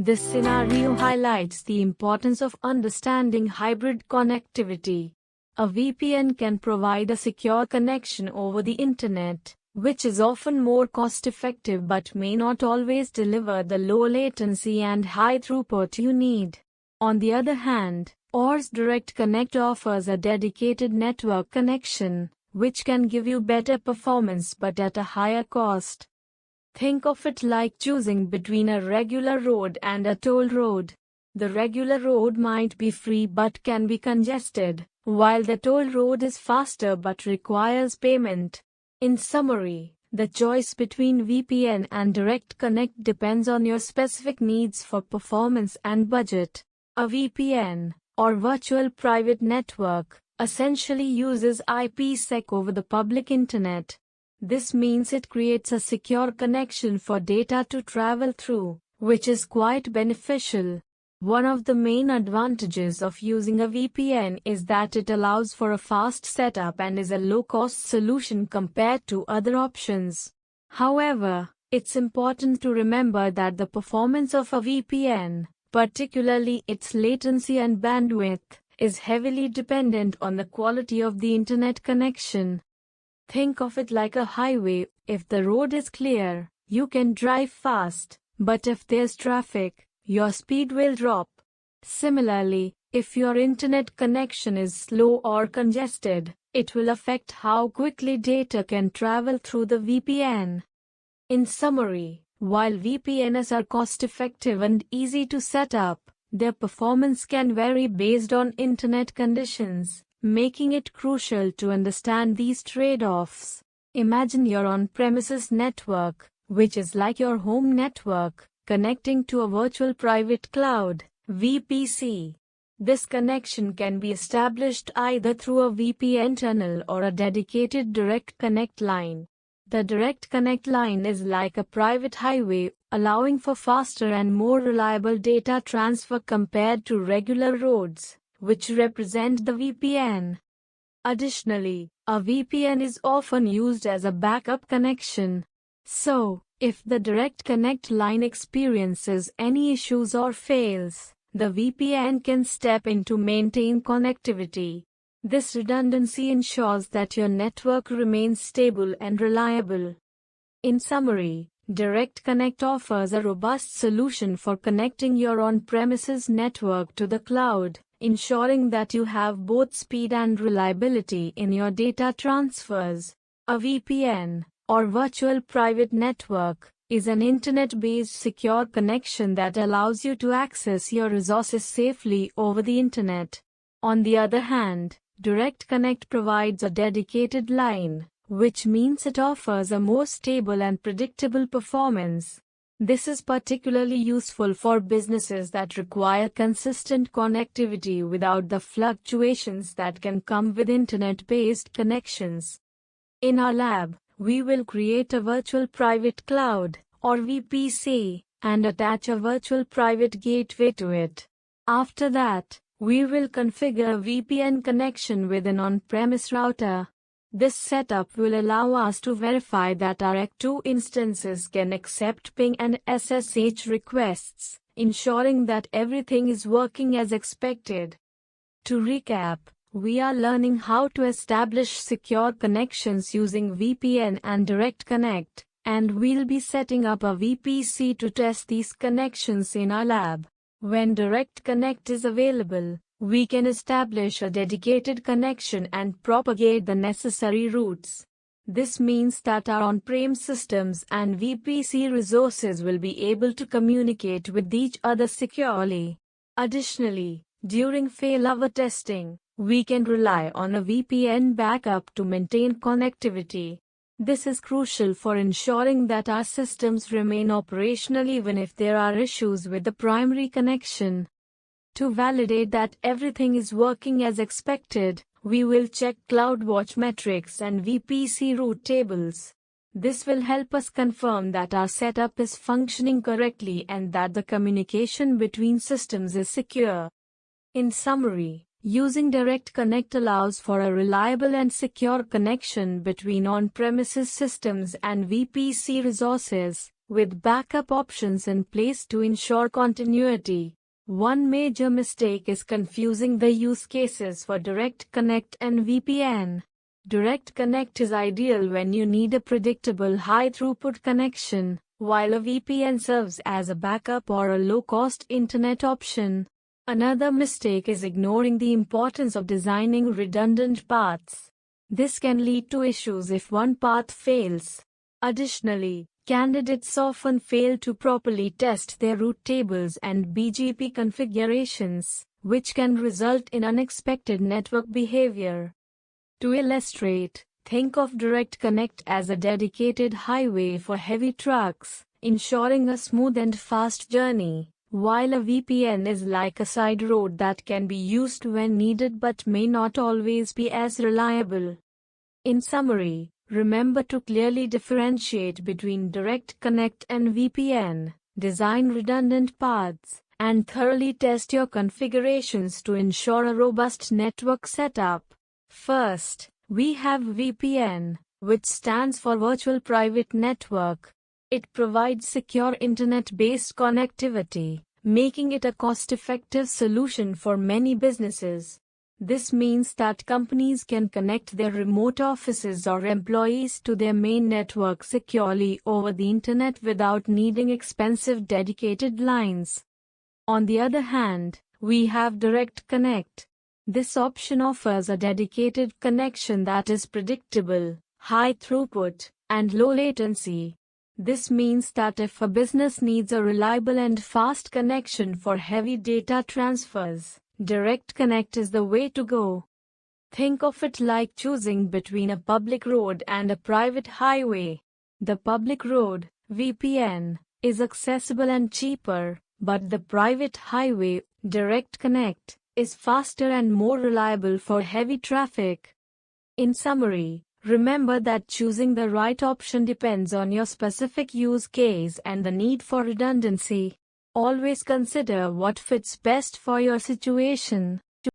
This scenario highlights the importance of understanding hybrid connectivity. A VPN can provide a secure connection over the internet, which is often more cost-effective but may not always deliver the low latency and high throughput you need. On the other hand, OR's Direct Connect offers a dedicated network connection, which can give you better performance but at a higher cost. Think of it like choosing between a regular road and a toll road. The regular road might be free but can be congested, while the toll road is faster but requires payment. In summary, the choice between VPN and Direct Connect depends on your specific needs for performance and budget. A VPN, or Virtual Private Network, essentially uses IPsec over the public internet. This means it creates a secure connection for data to travel through, which is quite beneficial. One of the main advantages of using a VPN is that it allows for a fast setup and is a low-cost solution compared to other options. However, it's important to remember that the performance of a VPN, particularly its latency and bandwidth, is heavily dependent on the quality of the internet connection. Think of it like a highway. If the road is clear, you can drive fast, but if there's traffic, your speed will drop. Similarly, if your internet connection is slow or congested, it will affect how quickly data can travel through the VPN. In summary, while VPNs are cost-effective and easy to set up, their performance can vary based on internet conditions, making it crucial to understand these trade-offs. Imagine your on-premises network, which is like your home network, connecting to a virtual private cloud, VPC. This connection can be established either through a VPN tunnel or a dedicated Direct Connect line. The Direct Connect line is like a private highway, allowing for faster and more reliable data transfer compared to regular roads, which represent the VPN. Additionally, a VPN is often used as a backup connection. So, if the Direct Connect line experiences any issues or fails, the VPN can step in to maintain connectivity. This redundancy ensures that your network remains stable and reliable. In summary, Direct Connect offers a robust solution for connecting your on-premises network to the cloud, ensuring that you have both speed and reliability in your data transfers. A VPN, or Virtual Private Network, is an internet-based secure connection that allows you to access your resources safely over the internet. On the other hand, Direct Connect provides a dedicated line, which means it offers a more stable and predictable performance. This is particularly useful for businesses that require consistent connectivity without the fluctuations that can come with internet-based connections. In our lab, we will create a virtual private cloud, or VPC, and attach a virtual private gateway to it. After that, we will configure a VPN connection with an on-premise router. This setup will allow us to verify that our Act2 instances can accept ping and SSH requests, ensuring that everything is working as expected. To recap, we are learning how to establish secure connections using VPN and Direct Connect, and we'll be setting up a VPC to test these connections in our lab. When Direct Connect is available, we can establish a dedicated connection and propagate the necessary routes. This means that our on-prem systems and VPC resources will be able to communicate with each other securely. Additionally, during failover testing, we can rely on a VPN backup to maintain connectivity. This is crucial for ensuring that our systems remain operational even if there are issues with the primary connection. To validate that everything is working as expected, we will check CloudWatch metrics and VPC route tables. This will help us confirm that our setup is functioning correctly and that the communication between systems is secure. In summary, using Direct Connect allows for a reliable and secure connection between on-premises systems and VPC resources, with backup options in place to ensure continuity. One major mistake is confusing the use cases for Direct Connect and VPN. Direct Connect is ideal when you need a predictable high-throughput connection, while a VPN serves as a backup or a low-cost internet option. Another mistake is ignoring the importance of designing redundant paths. This can lead to issues if one path fails. Additionally, candidates often fail to properly test their route tables and BGP configurations, which can result in unexpected network behavior. To illustrate, think of Direct Connect as a dedicated highway for heavy trucks, ensuring a smooth and fast journey, while a VPN is like a side road that can be used when needed but may not always be as reliable. In summary, remember to clearly differentiate between Direct Connect and VPN, design redundant paths, and thoroughly test your configurations to ensure a robust network setup. First, we have VPN, which stands for Virtual Private Network. It provides secure internet-based connectivity, making it a cost-effective solution for many businesses. This means that companies can connect their remote offices or employees to their main network securely over the internet without needing expensive dedicated lines. On the other hand, we have Direct Connect. This option offers a dedicated connection that is predictable, high throughput, and low latency. This means that if a business needs a reliable and fast connection for heavy data transfers, Direct Connect is the way to go. Think of it like choosing between a public road and a private highway. The public road, VPN, is accessible and cheaper, but the private highway, Direct Connect, is faster and more reliable for heavy traffic. In summary, remember that choosing the right option depends on your specific use case and the need for redundancy. Always consider what fits best for your situation.